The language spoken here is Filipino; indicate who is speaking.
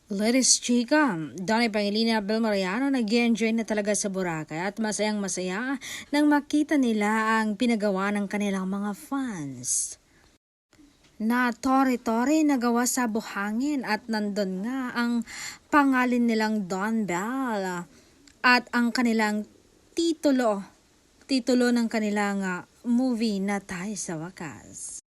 Speaker 1: Ladies chika, Donnie Pangilinan at Bel Mariano nag-enjoy na talaga sa Boracay at masayang masaya nang makita nila ang pinagawa ng kanilang mga fans. Na tore-tore na gawa sa buhangin at nandun nga ang pangalan nilang Don Bell at ang kanilang titulo ng kanilang movie na Tayo sa Wakas.